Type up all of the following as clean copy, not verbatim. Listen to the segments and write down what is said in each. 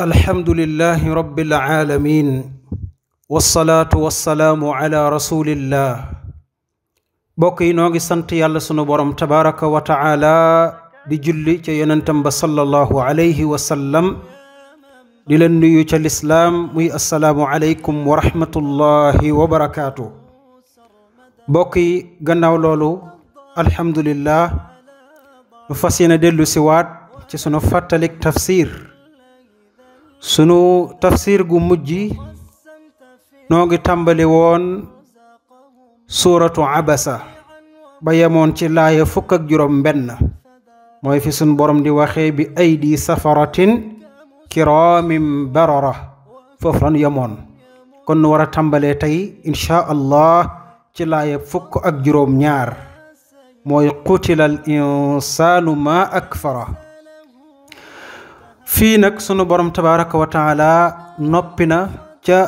alhamdulillahi rabbil aalamiin wassalaatu wassalaamu ala rasulillah. mbokk yi noo ngi sant yàlla sunu borom tabaraka wa taala di julli ca yonentam ba sallallahu alayhi wa sallam di leen nuyu ca lislaam muy assalaamu aleykum wa rahmatullahi wa barakaatu. mbokk yi gannaaw loolu alhamdulillah nu fas yéene dellu si waat ci sunu fàttalik sunu tafsir gu mujj noo ngi tàmbali woon suuratu abasa ba yemoon ci laaya fukk ak juróom benn mooy fi sunu borom di waxee bi aydi safaratin kiraamin barara foofu lan yemoon kon nu war a tàmbalee tey inchaa allah ci laaya fukk ak juróom ñaar mooy qutila al insaanu ma akfara. fii nag sunu borom tabaraka wa taala noppi na ca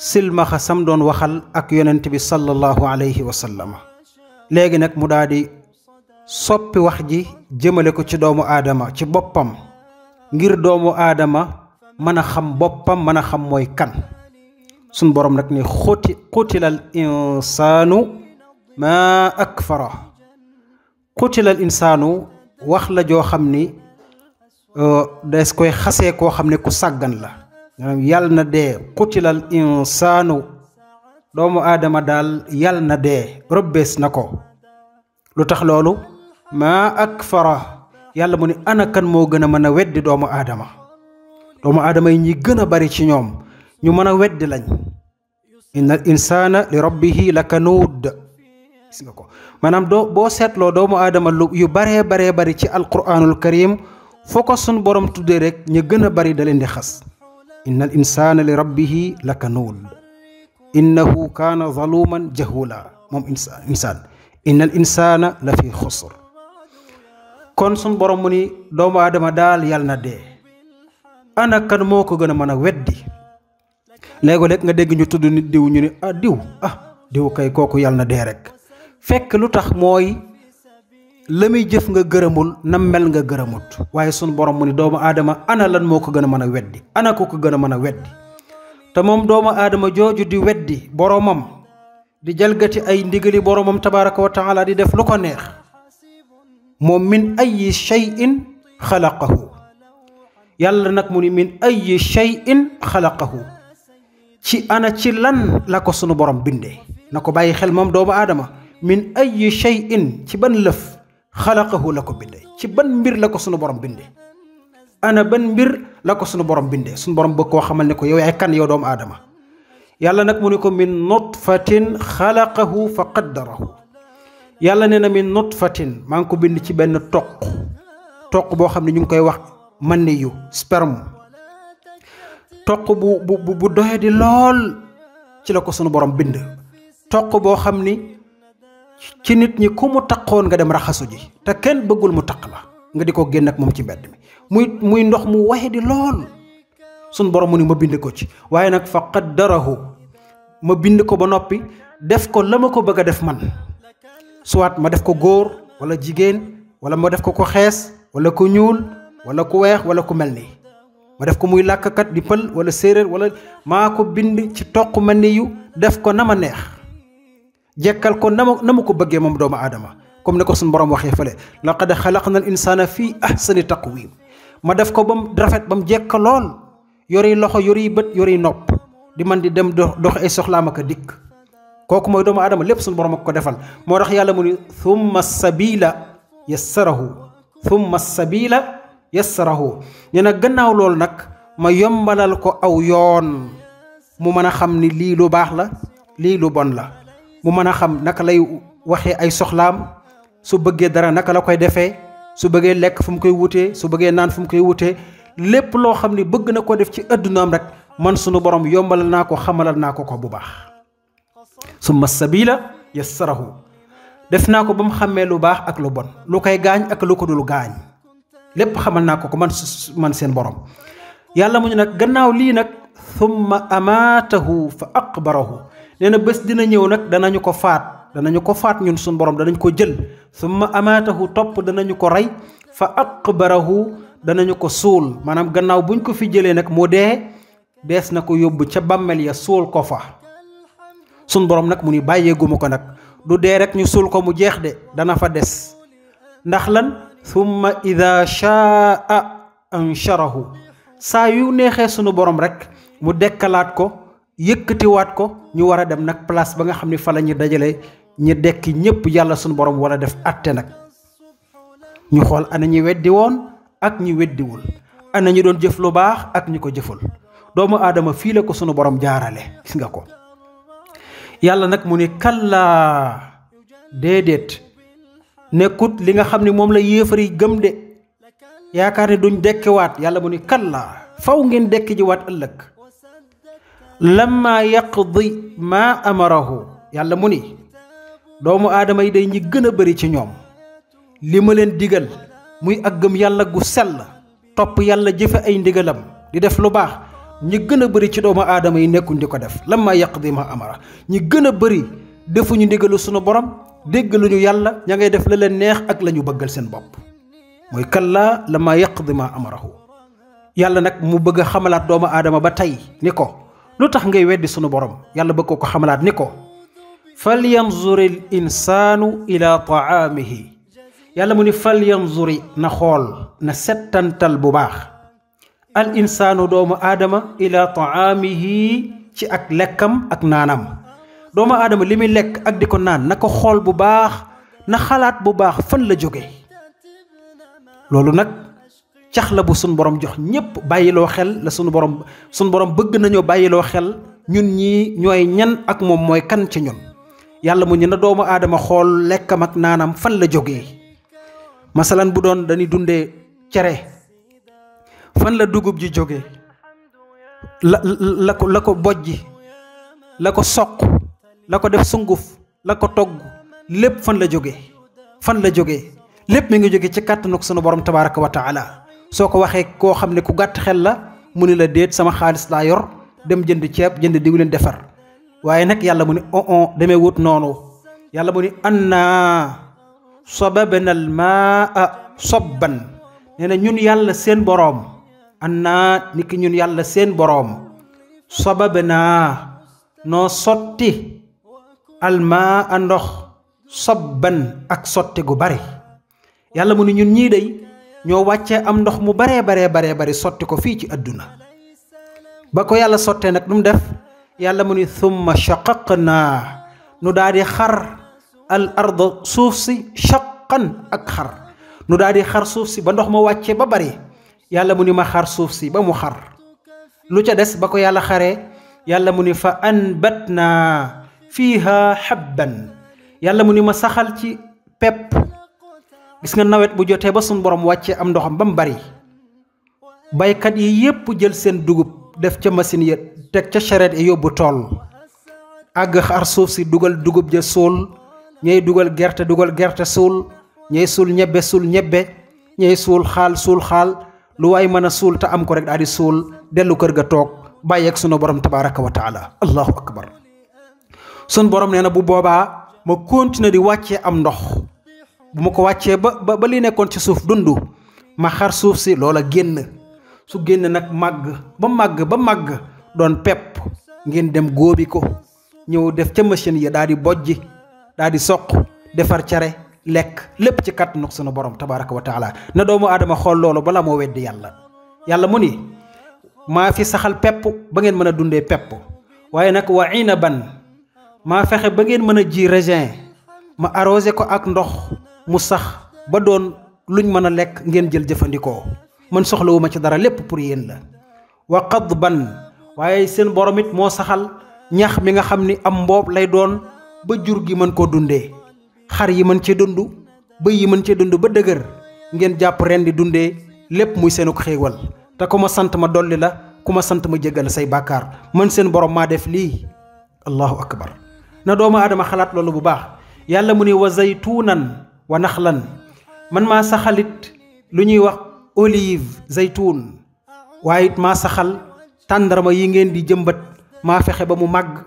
silmaxa sam doon waxal ak yonent bi sallallahu alayhi wa sallam. léegi nag mu daal di soppi wax ji jëmale ko ci doomu aadama ci boppam ngir doomu aadama mën a xam boppam mën a xam mooy kan. sunu borom nag ni qutilal insaanu ma akfara. qutilal insaanu wax la joo xam ni des koy xasee koo xam ne ku sàggan la. yàlla na dee qutilal insaanu doomu aadama daal yàlla na dee rëbbees na ko. lu tax loolu maa akfara yàlla mu ne ana kan moo gën a mën a weddi doomu aadama. doomu aadama yi ñi gën a bari ci ñoom ñu mën a weddi lañ. innal insaana li rabbihi lakanuud. gis nga ko maanaam boo seetloo doomu aadama yu baree bari ci alquranul karim foo ko sun borom tuddee rek ñu gën a bari da leen di xas. innal insaana li rabbihi lakanuud innahu kaana zaluman jahula. moom insaan innal insaana la fi xusr. kon sun borom mu ni doomu aadama daal yàlla na dee. ana kan moo ko gën a mën a weddi. léegi-léeg nga dégg ñu tudd nit diw ñu ni diw kay kooku yàlla na dee rek. fekk lu tax mooy la muy jëf nga gërëmul na mel nga gërëmut. waaye sunu borom mu ni doomu aadama ana lan moo ko gën a mën a weddi. ana ko ko gën a mën a weddi. te moom doomu aadama jooju di weddi boromam di jalgati ay ndigali boromam tabaraka wa taala di def lu ko neex. moom min ayi shay'in xalaqahu. yàlla nag mu ni min ayi shay'in xalaqahu. ci lan la ko sunu borom bindee. na ko bàyyi xel moom doomu aadama. min ayi shay'in ci ban lëf xalaqahu la ko bindee. ci ban mbir la ko sunu borom bindee. ana ban mbir la ko sunu borom bindee. sunu borom bëgg koo xamal ne ko yow yaay kan yow doomu aadama. yàlla nag mu ne ko min nutfatin xalaqahu fa qaddarahu. yàlla nee na min nutfatin maa ngi ko bind ci benn toq boo xam ne ñu ngi koy wax maniyu sperme. toq bu doye di lool ci la ko sunu borom bind. toq boo xam ni ci nit ñi ku mu taqoon nga dem raxasu ji te kenn bëggul mu taq la nga di ko génn ak moom ci mbedd mi muy ndox mu waxe di lool. sun borom mu ni ma bind ko ci waaye nag fa qaddarahu ma bind ko ba noppi def ko la ma ko bëgg a def man. soit ma def ko góor wala jigéen wala ma def ko xees wala ku ñuul wala ku weex wala ku mel nii. ma def ko muy làkkat di pël wala séeréer wala maa ko bind ci toq ma ni yu def ko na ma neex. jekkal ko na ma ko bëggee moom doomu aadama comme ne ko suñu borom waxee fële laqad xalaqna al insana fii ahsani taqwim. ma def ko ba mu rafet ba mu jekk lool yori loxo yori bët yori nopp di man di dem dox ay soxlaam ak a dikk. kooku mooy doomu aadama lépp suñu borom ak ko defal. moo tax yàlla mu ni thumma sabila yassarahu ñu ne gannaaw loolu nag ma yombalal ko aw yoon mu mën a xam ni lii lu baax la lii lu bon la. mu mën a xam naka lay waxee ay soxlaam su bëggee dara naka la koy defee su bëggee lekk fu mu koy wutee su bëggee naan fu mu koy wutee lépp loo xam ne bëgg na ko def ci addunaam rek man sunu borom yombalal naa ko xamalal naa ko bu baax. summa sabila yassarahu def naa ko ba mu xàmmee lu baax ak lu bon lu koy gaañ ak lu ko dul gaañ lépp xamal naa ko man seen borom. yàlla mu ñu nag gannaaw lii nag thumma amaatahu fa aqbarahu. nee na bés dina ñëw nag danañu ko faat ñun suñu borom danañ ko jël. thumma amaatahu topp danañu ko rey fa aqbarahu danañu ko suul maanaam gannaaw buñ ko fi jëlee nag mu dee dees na ko yóbbu ca bàmmeel ya suul ko fa sun borom nag mu ni bàyyeeguma ko nag du dee rek ñu suul ko mu jeex de dana fa des ndax lan thumma ida shaa ansharahu saa yu neexee sunu borom rek mu dekkalaat ko yëkkatiwaat ko ñu war a dem nag place ba nga xam ni fa la ñu dajale ñi dekki ñépp yàlla sunu borom wala def atte nag ñu xool ana ñi weddi woon ak ñi weddiwul ana ñi doon jëf lu baax ak ñi ko jëful doomu aadama fii la ko sunu borom jaarale gis nga ko yàlla nag mu ni kallaa déedéet nekkut li nga xam ni moom la yéefar yi gëm de yaakaar ne duñ dekkiwaat yàlla mu ni kallaa faw ngeen dekki jiwaat ëllëg lamma yaqdi maa amarahu yàlla mu ni doomu aadama yi day ñi gën a bari ci ñoom li ma leen digal muy ak gëm yàlla gu sell topp yàlla jëfe ay ndigalam di def lu baax ñi gën a bari ci doomu aadama yi nekkuñ di ko def lamma yaqdi maa amara ñi gën a bari defuñu ndigalu sunu borom déggaluñu yàlla ña ngay def la leen neex ak la ñu bëggal seen bopp mooy kallaa lamma yaqdi maa amarahu yàlla nag mu bëgg a xamalaat doomu aadama ba tey ni ko lu tax ngay weddi sunu borom yàlla bëgg ko xamalaat ni ko falyanzuri l insaanu ila taamihi yàlla mu ni falyanzuri na xool na settantal bu baax al insaanu doomu aadama ila taamihi ci ak lekkam ak naanam doomu aadama li muy lekk ak di ko naan na ko xool bu baax na xalaat bu baax fan la jóge loolu nag cax la bu sunu borom jox ñépp bàyyiloo xel la sunu borom bëgg nañoo bàyyiloo xel ñun ñii ñooy ñan ak moom mooy kan ci ñun yàlla mu ñu na doomu aadama xool lekkam ak naanam fan la jógee masalan bu doon dañuy dundee cere fan la dugub ji jóge la ko bojji la ko soq la ko def sunguf la ko togg lépp fan la jóge lépp mi ngi jóge ci kàttanuk sunu borom tabaraka wa taala soo ko waxee koo xam ne ku gàtt xel la mu ni la déet sama xaalis laa yor dem jënd ceeb jënd diwlin defar waaye nag yàlla mu ni demee wut noonu yàlla mu ni annaa sababna al maa sabban nee na ñun yàlla seen boroom annaa ni ki ñun yàlla seen boroom sababna noo sotti al maa ndox sabban ak sotti gu bari yàlla mu ni ñun ñii day ñoo wàccee am ndox mu baree sotti ko fii ci àdduna ba ko yàlla sottee nag nu mu def yàlla mu ni thumma shaqaqnaa nu daal di xar al arda suuf si shaqan ak xar nu daal di xar suuf si ba ndox ma wàccee ba bari yàlla mu ni ma xar suuf si ba mu xar lu ca des ba ko yàlla xaree yàlla mu ni fa anbatnaa fiiha habban yàlla mu ni ma saxal ci pepp gis nga nawet bu jotee ba suñu borom wàccee am ndoxam ba mu bari baykat yi yépp jël seen dugub def ca machine ya teg ca charrette yi yóbbu tool àgg xar suuf si dugal dugub ja suul ñay dugal gerte suul ñay suul ñebbe ñay suul xaal lu waay mën a suul te am ko rek daal di suul dellu kër ga toog bàyyeeg sunu borom tabaraka wa taala allahu akbar sun borom nee na bu boobaa ma continuer di wàccee am ndox bu ma ko wàccee ba li nekkoon ci suuf dund ma xar suuf si loola génn su génn nag màgg ba màgg doon pepp ngeen dem góobi ko ñëw def ca machine yi daal di bojji daal di soq defar cere lekk lépp ci kàttanu sunu borom tabaraka wa taala na doomu aadama xool loolu bala moo weddi yàlla mu ni maa fi saxal pepp ba ngeen mën a dundee pepp waaye nag wa inaban maa fexe ba ngeen mën a ji raisin ma arrosé ko ak ndox mu sax ba doon luñ mën a lekk ngeen jël jëfandikoo man soxlawuma ci dara lépp pour yéen la wa qadban waaye seen borom it moo saxal ñax mi nga xam ni am mboob lay doon ba jur gi mën koo dundee xar yi mën cee dund bëy yi mën cee dund ba dëgër ngeen jàpp ren di dundee lépp muy seenu xéewal te ku ma sant ma dolli la ku ma sant ma jéggal say bàkkaar man seen borom maa def lii allahu akbar na doomu aadama xalaat loolu bu baax yàlla mu ni wa zaytuunan wa naxlan man maa saxalit lu ñuy wax olive zaytuun waaye it maa saxal tàndarma yi ngeen di jëmbat maa fexe ba mu màgg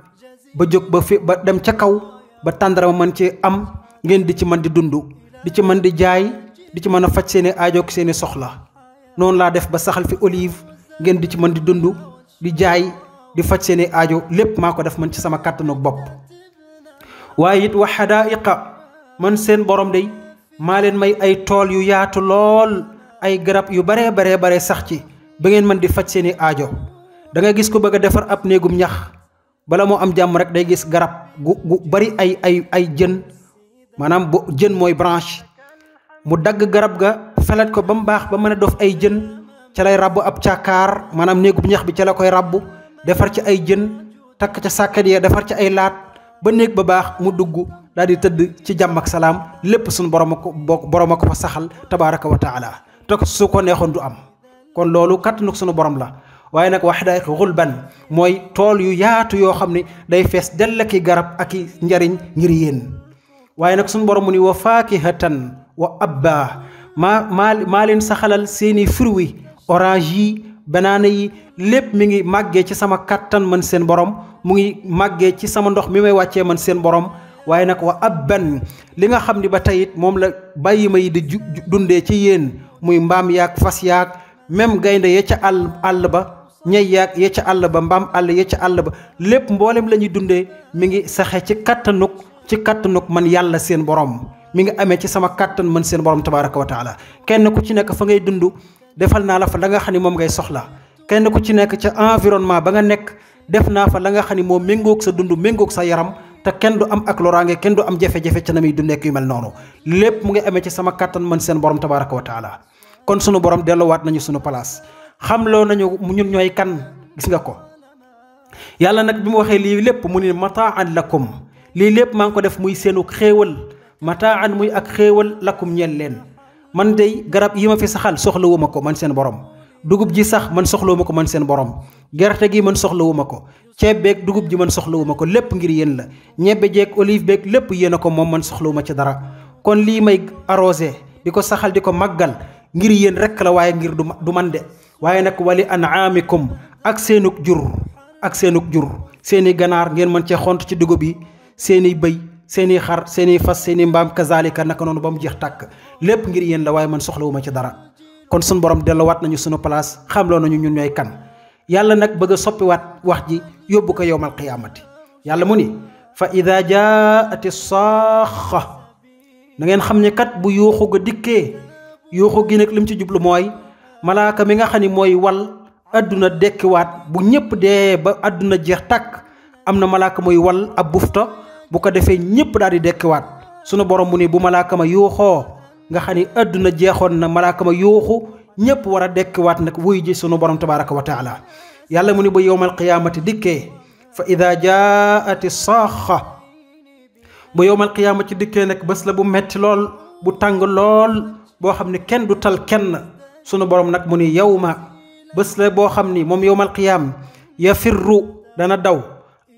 ba jóg ba dem ca kaw ba tàndarma mën ci am ngeen di ci mën di dund di ci mën di jaay di ci mën a faj seeni aajook seeni soxla noonu laa def ba saxal fi olive ngeen di ci mën di dund di jaay di faj seeni aajo lépp maa ko def man ci sama kàttanu bopp. waaye it wa xadaaiqa man seen borom day maa leen may ay tool yu yaatu lool ay garab yu baree sax ci ba ngeen mën di faj seeni aajo. da nga gis ko bëgg a defar ab néegum ñax bala moo am jàmm rek day gis garab gu bari ay jën, maanaam bu jën mooy branche, mu dagg garab ga felet ko ba mu baax ba mën a dof ay jën ca lay rabbu ab càkkaar, maanaam néegum ñax bi ca la koy rabbu defar ci ay jën takk ca sàkkat ya defar ci ay laat ba néeg ba baax mu dugg daal di tëdd ci jàmm ak salaam. lépp suñu borom a ko fa saxal tabaaraka wa taala te su ko neexoon du am. kon loolu kàttanu suñu borom la. waaye nag wax day xulban mooy tool yu yaatu yoo xam ne day fees dell ki garab ak i njariñ ngir yéen. waaye nag suñu borom mu ni wa faakihatan wa abba maa leen saxalal seeni fruits orange yi banaana yi lépp mi ngi màggee ci sama kattan man seen borom, mu ngi màggee ci sama ndox mi may wàccee man seen borom. waaye nag wa abban li nga xam ni ba tey it moom la bàyyi ma yi di dundee ci yéen muy mbaam yaag fas yaag même gaynde ya ca àll ba ñay yaag ya ca àll ba mbaam àll ya ca àll ba lépp mboolem la ñuy dundee mi ngi saxe ci kattanuk man yàlla seen borom, mi ngi amee ci sama kattan man seen borom tabaaraka wa taala. kenn ku ci nekk fa ngay dund defal naa la fa la nga xam ne moom ngay soxla. kenn ku ci nekk ca environnement ba nga nekk def naa fa la nga xam ne moom méngoog sa dund méngoog sa yaram te kenn du am ak loraange kenn du am jafe-jafe ca na muy dundee yu mel noonu. lépp mu ngi amee ci sama kattan man seen borom tabaaraka wa taala. kon sunu borom delluwaat nañu sunu place xamloo nañu ñun ñooy kan, gis nga ko. yàlla nag bi mu waxee lii lépp mu ne mataan lakum, lii lépp maa ngi ko def muy seenu xéewal, mataan muy ak xéewal lakum ñeel leen. man dey garab yi ma fi saxal soxlawuma ko man seen borom, dugub ji sax man soxlawuma ko man seen borom, gerte gi man soxlawuma ko, ceeb beeg dugub ji man soxlawuma ko, lépp ngir yéen la. ñebbe jeeg olive beeg lépp yéen a ko moom, man soxlawuma ci dara. kon lii may arrosé di ko saxal di ko màggal ngir yéen rekk la, waaye ngir du man de. waaye nag wali an'aamikum ak seenug jur seeni ganaar ngeen mën cee xont ci dugub yi, seeni bëy, seeni xar, seeni fas, seeni mbaam kazalika naka noonu ba mu jeex tàkk. lépp ngir yéen la, waaye man soxlawuma ci dara. kon sunu borom delluwaat nañu sunu place xamloo nañu ñun ñooy kan. yàlla nag bëgg a soppiwaat wax ji yóbbu ko yowmal qiyaamati. yàlla mu ni fa ida jaati saaxa, na ngeen xam ne kat bu yuuxu ga dikkee, yuuxu gi nag lim ci jublu mooy malaaka mi nga xam ni mooy wal adduna dekkiwaat. bu ñëpp dee ba adduna jeex tàkk am na malaaka mooy wal ab bufta, bu ko defee ñëpp daal di dekkiwaat. sunu borom mu ni bu malaaka ma yuuxoo nga xam ni adduna jeexoon na, malaaka ma yuuxu ñëpp war a dekkiwaat nag wuy ji sunu borom tabaaraka wa taala. yàlla mu ni ba yowmal qiyaamati dikkee fa ida jaati saaxa, ba yowmal qiyaamati dikkee nag bés la bu metti lool, bu tàng lool, boo xam ni kenn du tal kenn. sunu borom nag mu ni yawma, bés la boo xam ni moom yowmal qiyaam yafirru dana daw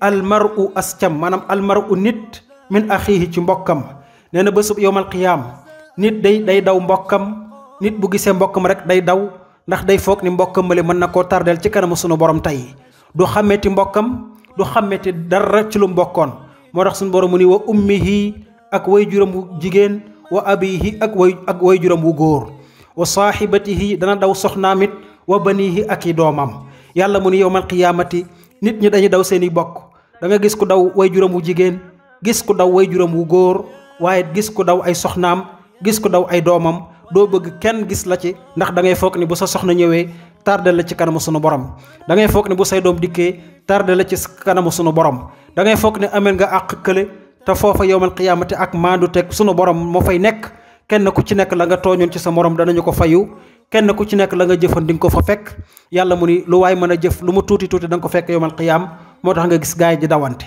almaru ascam, maanaam almaru nit min axiihi ci mbokkam. nee na bésub yowmal qiyaam nit day daw mbokkam. nit bu gisee mbokkam rek day daw, ndax day foog ni mbokkam male mën na koo tardeel ci kanamu sunu borom tey. du xàmmeeti mbokkam, du xàmmeeti dara ci lu mbokkoon. moo tax sunu borom mu ni wa ummihi ak way juram wu jigéen, wa abihi ak way juram wu góor, wa saaxibatihi dana daw soxnaam it, wa banihi ak i doomam. yàlla mu ni yowmal qiyaamati nit ñi dañuy daw seeni bokk. da nga gis ku daw way juram wu jigéen, gis ku daw way juram wu góor, waaye gis ku daw ay soxnaam, gis ku daw ay doomam. doo bëgg kenn gis la ci, ndax da ngay foog ni bu sa soxna ñëwee tardé la ci kanamu sunu borom. da ngay foog ni bu say doom dikkee tardé la ci kanamu sunu borom. da ngay foog ne amel nga àq kële, te foofa yowmal qiyaamati ak maandu teg sunu borom moo fay nekk. kenn ku ci nekk la nga tooñoon ci sa morom danañu ko fayu, kenn ku ci nekk la nga jëfan di nga ko fa fekk. yàlla mu ni lu waay mën a jëf lu mu tuuti tuuti da nga ko fekk yowmal qiyaam. moo tax nga gis gaay di dawante.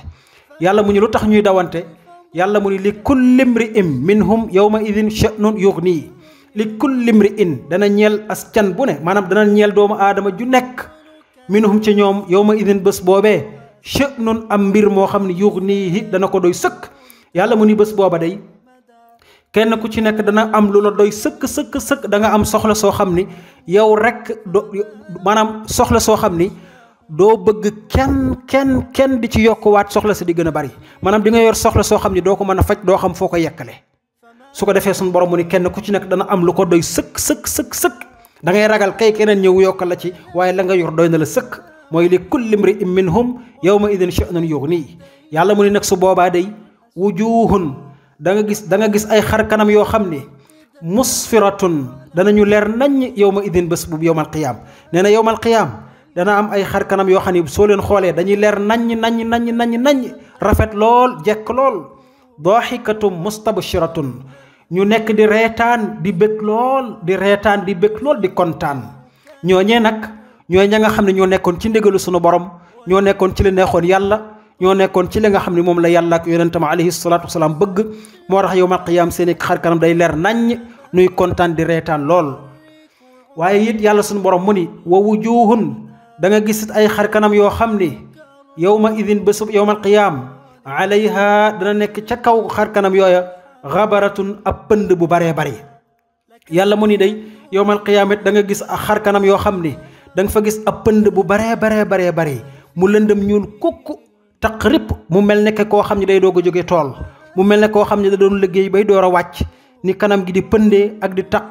yàlla mu ni lu tax ñuy dawante, yàlla mu ni li kulli mri'in minhum yawma idin sha'nun yughni. li kulli mri'in dana ñeel as can bu ne, maanaam dana ñeel doomu aadama ju nekk, minhum ci ñoom yawma idin bés boobee sha'nun am mbir moo xam ne yughnihi dana ko doy sëkk. yàlla mu ni bés booba day kenn ku ci nekk dana am lu la doy sëkk da nga am soxla soo xam ni yow rek maanaam soxla soo xam ni doo bëgg kenn di ci yokkuwaat soxla sa di gën a bari. maanaam di nga yor soxla soo xam ni doo ko mën a faj, doo xam foo ko yekkale. su ko defee suñu borom mu ni kenn ku ci nekk dana am lu ko doy sëkk da ngay ragal kay keneen ñëw yokkal la ci waaye la nga yor doy na la sëkk mooy li kulli mri'in minhum yawma idin sha'nun yughni yàlla mu ne nag su boobaa day wujuhun da nga gis ay xar kanam yoo xam ne musfiratun danañu leer naññ yawma idin bés bu yawmal qiyaam nee na yawmal qiyaam dana am ay xar kanam yoo xam ne soo leen xoolee dañuy leer naññ rafet lool jekk lool daaxikatum mustabshiratun ñu nekk di reetaan di bëgg lool di kontaan ñooñee nag ñooy ña nga xam ne ñoo nekkoon ci ndigalu sunu borom ñoo nekkoon ci li neexoon yàlla ñoo nekkoon ci li nga xam ne moom la yàlla ak yonentam alayhi salaatu wasalaam bëgg moo tax yawmal qiyaam seeni xar kanam day leer naññ nuy kontaan di reetaan lool waaye it yàlla sunu borom mu ni wa wujuhun da nga gis ay xar kanam yoo xam ni yawma idin bésub yawmal qiyaam alayha dana nekk ca kaw xar kanam yooya xabaratun ab pënd bu baree bari yàlla mu ni day yawmal qiyaam it da nga gis xar kanam yoo xam ni da nga fa gis ab pënd bu baree bari mu lëndëm ñuul kukk taqrib mu mel ne koo xam ne day doog a jóge tool mu mel ne koo xam ne da doon liggéey bay door a wàcc ni kanam gi di pëndee ak di taq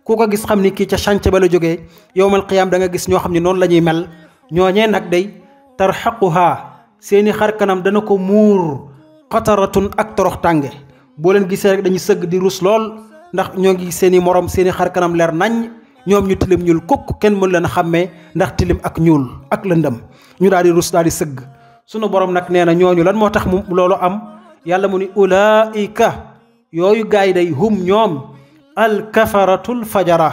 ku ko gis xam ni kii ca chantier ba la jógee yawmal qiyaam da nga gis ñoo xam ne noonu la ñuy mel ñooñee nag day tarxaquha seeni xar kanam dana ko muur xataratun ak torox tànge boo leen gisee rek dañuy sëgg di rus lool ndax ñoo ngi seeni morom seeni xar kanam leer nañ ñoom ñu tilim ñuul kukk kenn mën leen a xàmmee ndax tilim ak ñuul ak lëndëm ñu daal di rus daal di sëgg sunu borom nag nee na ñooñu lan moo tax mu loolu am yàlla mu ni ulaika yooyu gaay day hum ñoom alkafaratul fajara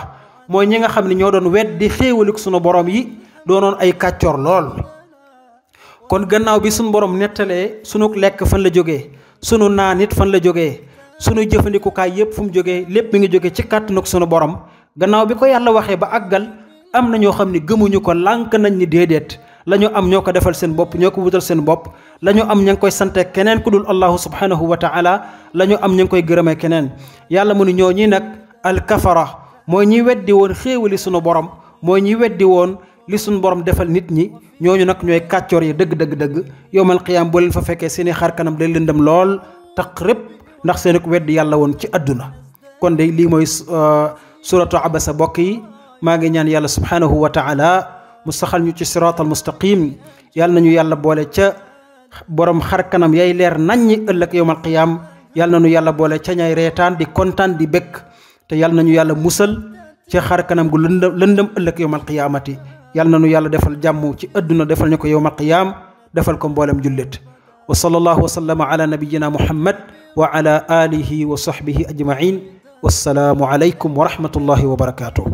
mooy ñi nga xam ne ñoo doon weddi xéewalik sunu borom yi doonoon ay kàccoor lool. kon gannaaw bi sunu borom nettalee sunu lekk fan la jógee sunu naan it fan la jógee sunu jëfandikukaay yépp fu mu jógee lépp mi ngi jógee ci kàttanug sunu borom gannaaw bi ko yàlla waxee ba àggal am na ñoo xam ne gëmuñu ko lànk nañ ni déedéet la ñu am ñoo ko defal seen bopp ñoo ko wutal seen bopp la ñu am ña ngi koy sante keneen ku dul allahu subhanahu wa taala la ñu am ña ngi koy gërëmee keneen yàlla mu ni ñoo ñi nag alkafara mooy ñi weddi woon xéewali sunu borom mooy ñi weddi woon li sunu borom defal nit ñi ñooñu nag ñooy kàccoor yi dëgg yawmal qiyaam boo leen fa fekkee seeni xar kanam day lëndëm lool taqrib ndax seen ko weddi yàlla woon ci àdduna kon de lii mooy suratu abasa bokk yi maa ngi ñaan yàlla subhanahu wa taala mu saxal ñu ci siraatal mustaqim yàlla nañu yàlla boole ca borom xar kanam yay leer naññi ëllëg yawmal qiyaam yàlla nañu yàlla boole ca ñay reetaan di kontaan di bëgg te yàlla nañu yàlla musal ca xar kanam gu lëndëm ëllëg yawmal qiyaamati yàlla nañu yàlla defal jàmm ci àdduna defal ñu ko yawmal qiyaam defal ko mboolem jullit wa sallallahu wa sallama ala nabiyyina muhammad wa ala alihi wa sahbihi ajmain wassalaamu alaykum wa rahmatullahi wa barakatuh